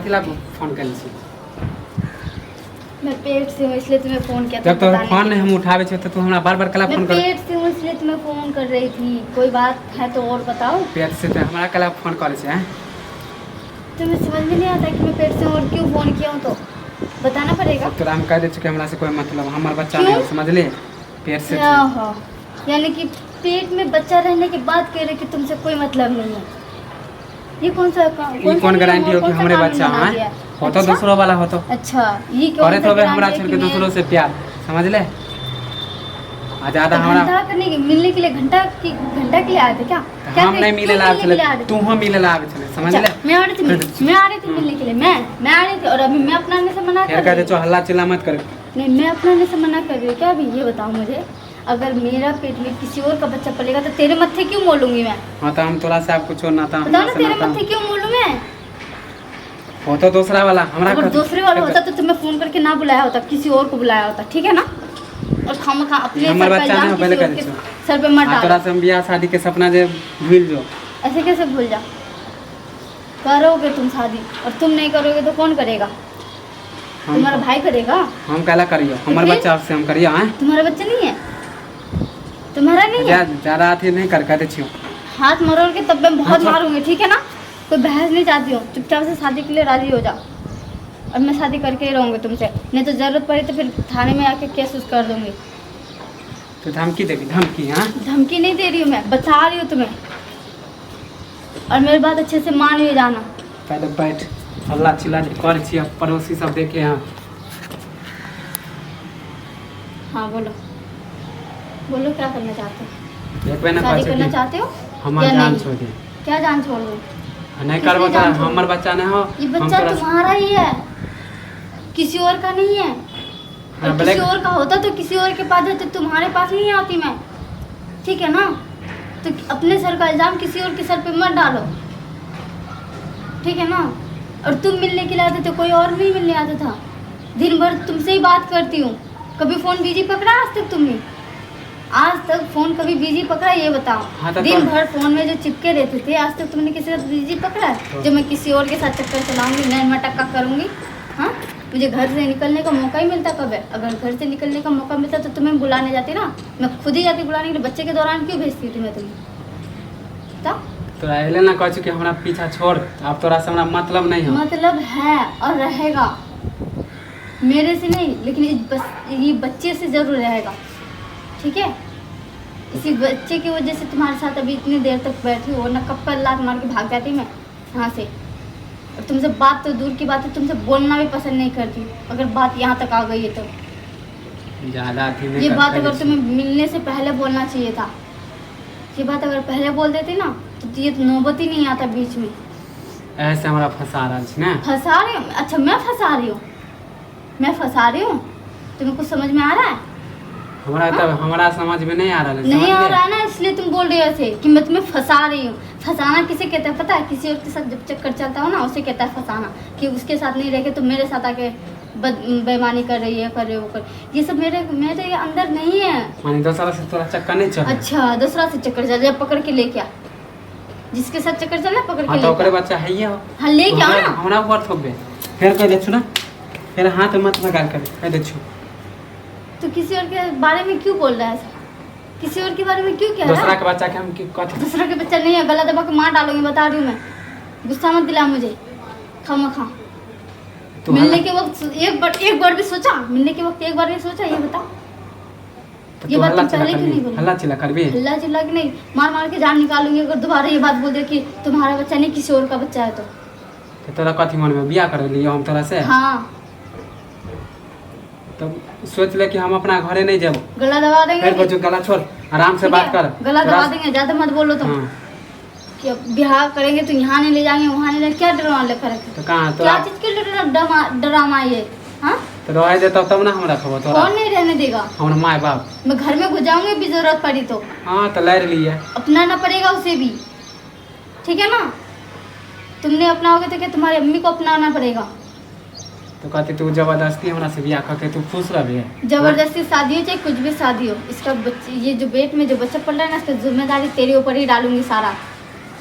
किला phone कर छी मैं पेट से हूँ इसलिए तुम्हें फोन किया था। जब तो फोन नहीं हम उठावे छे तो तू हमरा बार-बार कला फोन कर। मैं पेट से हूँ इसलिए तुम्हें फोन कर रही थी। कोई बात है तो और बताओ। पेट से तो हमरा कला फोन करे छे हैं। तुम्हें समझ में नहीं आता कि मैं पेट से हूँ और क्यों फोन किया हूँ, तो बताना पड़ेगा। तोरा हम कह दे कि हमरा से कोई मतलब हमर बच्चा नहीं समझ ले। पेट से यानी कि पेट में बच्चा रहने के बाद कह रहे कि तुमसे कोई मतलब नहीं है। ये कौन गारंटी हो कि हमरे बच्चा है? हो तो दूसरों वाला हो तो अच्छा ये क्यों करे तो हमरा छोड़ के दूसरों से प्यार समझ ले। आ ज्यादा हमरा घंटा करने के मिलने के लिए घंटा के लिए आए थे क्या? हम नहीं मिले लाभ चले तू हम मिले लाभ चले समझ ले। मैं आ रही थी मिलने के लिए। मैं आ रही थी और अभी मैं अपनाने से मना कर रही हूं। हल्ला चिल्ला मत कर। नहीं मैं अपनाने से मना कर रही हूँ क्या? अभी ये बताओ मुझे, अगर मेरा पेट में किसी और का बच्चा पलेगा तो तेरे मत्थे क्यों मोलूंगी मैं? हाँ तो हम थोड़ा सा आपको छोड़ना था। बताओ ना तेरे मत्थे क्यों मोलूं मैं? वो तो दूसरा वाला हमरा अगर दूसरे वाला होता तो तुम्हें फोन करके ना बुलाया होता, किसी और को बुलाया होता, ठीक है ना? और खामखा अपने हमर बच्चा नहीं पहले कर दे सर पे मत डाल। तोरा से हम बियाह शादी के सपना जे भूल जो। ऐसे कैसे भूल जा? करोगे तुम शादी और तुम नहीं करोगे तो कौन करेगा? तुम्हारा भाई करेगा। हम काला करियो हमर बच्चा से हम करियो हैं। तुम्हारा बच्चा नहीं है? तुम्हारा नहीं है? ज्यादा अथी नहीं कर दे छियो। हाथ मरोड़ के तब मैं बहुत मारूंगी, ठीक है ना? कोई बहस नहीं चाहती हूँ, चुपचाप से शादी के लिए राजी हो जा और मैं शादी करके ही रहूँगी तुमसे। नहीं तो जरूरत पड़ी तो फिर थाने में आके केस उस कर दूंगी। तो धमकी देगी? धमकी? हाँ धमकी नहीं दे रही हूँ, मैं बता रही हूँ तुम्हें। और मेरी बात अच्छे से मान भी जाना। पहले बैठ हल्ला चिल्ला कर छी पड़ोसी सब देखे। हाँ बोलो बोलो क्या करना चाहते हो? एक महीना शादी करना चाहते हो? हमार जान छोड़ दे। क्या जान छोड़ दो? नहीं करबो तो हमर बच्चा नहीं हो। ये बच्चा तुम्हारा ही है, किसी और का नहीं है। और किसी और का होता तो किसी और के पास जाते, तुम्हारे पास नहीं आती मैं, ठीक है ना? तो अपने सर का इल्जाम किसी और के सर पे मत डालो, ठीक है ना? और तुम मिलने के लिए आते थे, कोई और नहीं मिलने आता था। दिन भर तुमसे ही बात करती हूँ। कभी फोन बिजी पकड़ा आज तक तुमने? आज तक फोन कभी बिजी पकड़ा ये बताओ? हाँ, दिन भर फोन में जो चिपके रहते थे, आज तक तुमने किसी का बिजी पकड़ा? जो मैं किसी और के साथ चक्कर चलाऊंगी, नैन मटक्का करूंगी? हाँ मुझे घर से निकलने का मौका ही मिलता कब है? अगर घर से निकलने का मौका मिलता तो तुम्हें बुलाने जाती ना, मैं खुद ही जाती बुलाने के लिए। बच्चे के दौरान क्यों भेजती तुम्हें? तुम्हें तोरा एले ना कह कि हमरा पीछा छोड़, अब तोरा से हमरा मतलब नहीं है। मतलब है और रहेगा, मेरे से नहीं लेकिन ये बच्चे से जरूर रहेगा, ठीक है? इसी बच्चे की वजह से तुम्हारे साथ अभी इतनी देर तक बैठी हूँ, वरना कब पर लात मार के भाग जाती मैं यहाँ से। और तुमसे बात तो दूर की बात है, तुमसे बोलना भी पसंद नहीं करती। अगर बात यहाँ तक आ गई है तो ज़्यादा ये बात अगर तुम्हें मिलने से पहले बोलना चाहिए था। ये बात अगर पहले बोल देती ना तो ये नौबत ही नहीं आता बीच में। ऐसे हमारा फंसा रहा है ना? फंसा रही हूँ? अच्छा मैं फंसा रही हूँ? मैं फंसा रही हूँ? तुम्हें कुछ समझ में आ रहा है? हमारा समझ में नहीं आ रहा है। नहीं आ रहा है ना, इसलिए तुम बोल रहे हो ऐसे कि मैं तुम्हें फंसा रही हूँ। फंसाना किसे कहता है पता है? किसी और के साथ जब चक्कर चलता हो ना, उसे कहता है फंसाना। कि उसके साथ नहीं रह के तुम मेरे साथ आके बेईमानी कर रही है, कर रहे हो कर। ये सब मेरे अंदर नहीं है। मानी दूसरा से थोड़ा चक्कर नहीं चल। अच्छा दूसरा से चक्कर चल, जब पकड़ के लेके आ, जिसके साथ चक्कर चलना पकड़ के लेके आ। बच्चा है ये हाँ लेके आओ ना। हमरा ऊपर थोपबे फिर कह दे छु ना, फिर हाथ मत लगा कर कह दे छु। तो किसी और के बारे में क्यों बोल रहा है ऐसा? किसी और के बारे में क्यों कह रहा है? दूसरा के बच्चा के हम कहते? दूसरा के बच्चा नहीं है, गला दबा के मार डालूंगी, बता रही हूँ मैं। गुस्सा मत दिला मुझे खामखा। मिलने के वक्त एक बार भी सोचा? मिलने के वक्त एक बार भी सोचा? ये बता। ये बात तुम पहले क्यों नहीं बोली? हल्ला चिल्ला करबी? हल्ला चिल्ला के नहीं, मार मार के जान निकालूंगी अगर दोबारा ये बात बोल दे कि तुम्हारा बच्चा नहीं किसी और का बच्चा है तो। तोरा कथी मन में बियाह कर लियो हम तोरा से? हाँ तो सोच ले कि हम अपना घरे नहीं जाब। गला दबा देंगे। फिर गला छोड़, आराम से बात कर। गला दबा देंगे, ज्यादा मत बोलो तुम। कि ब्याह करेंगे तो यहाँ नहीं ले जाएंगे, वहाँ नहीं ले, क्या डरामा लेकर रखे? तो कहाँ तो क्या चीज के ड्रामा ये? हाँ तो रह देता तब ना हमरा खबर तोरा। कौन नहीं रहने देगा? हमरा माय बाप। मैं घर में घुस जाऊंगी भी जरूरत पड़ी तो। हाँ तो लड़ लिया, अपनाना पड़ेगा उसे भी, ठीक है ना? तुमने अपनाओगे तो क्या तुम्हारी अम्मी को अपनाना पड़ेगा? तो कहते तू जबरदस्ती हमरा से बियाह करके तू खुश रहे? जबरदस्ती शादी हो चाहे कुछ भी शादी हो, इसका बच्चे ये जो पेट में जो बच्चा पड़ रहा है ना, इसका जिम्मेदारी तेरे ऊपर ही डालूंगी सारा।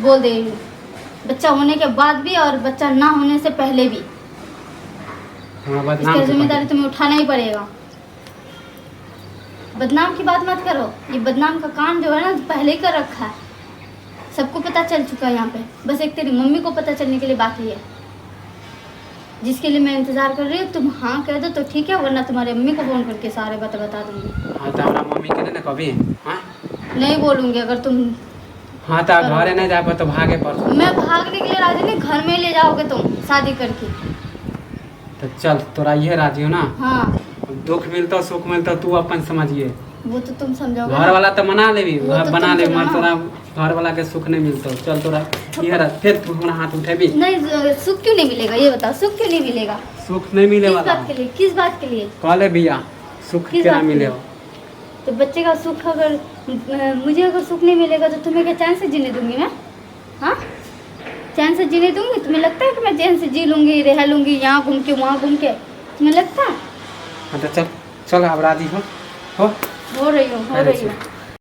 बोल दे रही हूँ, बच्चा होने के बाद भी और बच्चा ना होने से पहले भी। हाँ बदनाम इसका तो जिम्मेदारी कर- तुम्हें उठाना ही पड़ेगा। बदनाम की बात मत करो, ये बदनाम का काम जो है ना पहले ही कर रखा है, सबको पता चल चुका है यहाँ पे, बस एक तेरी मम्मी को पता चलने के लिए बाकी है, जिसके लिए मैं इंतजार कर रही हूँ। तुम हाँ कह दो तो ठीक है, वरना तुम्हारी मम्मी को फोन करके सारे बता दूंगी। हाँ तो हमारा मम्मी के ना कभी हाँ नहीं बोलूँगी अगर तुम। हाँ तो घरे नहीं जा तो भागे पर मैं भागने के लिए राजी नहीं, घर में ले जाओगे तुम शादी करके। तो चल तोरा ये राजी हो ना, हाँ दुख मिलता सुख मिलता तू अपन समझिए, वो तो तुम समझोगे घर ना। वाला तो मना लेवी, वो तो बना तुम ले चलो मर ना। तोरा घर वाला के सुख नहीं मिलता। चल तोरा ये रहा, फिर तू अपना हाथ उठेबी। नहीं सुख क्यों नहीं मिलेगा ये बताओ, सुख क्यों नहीं मिलेगा? सुख नहीं मिले किस वाला बात के लिए, किस बात के लिए? कहले भैया सुख किस क्या बात के मिले लिए? हो। तो बच्चे का सुख अगर मुझे अगर सुख नहीं मिलेगा तो तुम्हें क्या चैन से जीने दूंगी मैं? हाँ चैन से जीने दूंगी? तुम्हें लगता है कि मैं चैन से जी लूंगी, रह लूंगी यहाँ घूम के वहाँ घूम के? तुम्हें लगता है? हाँ तो चल चल अब राजी हो हो रही हो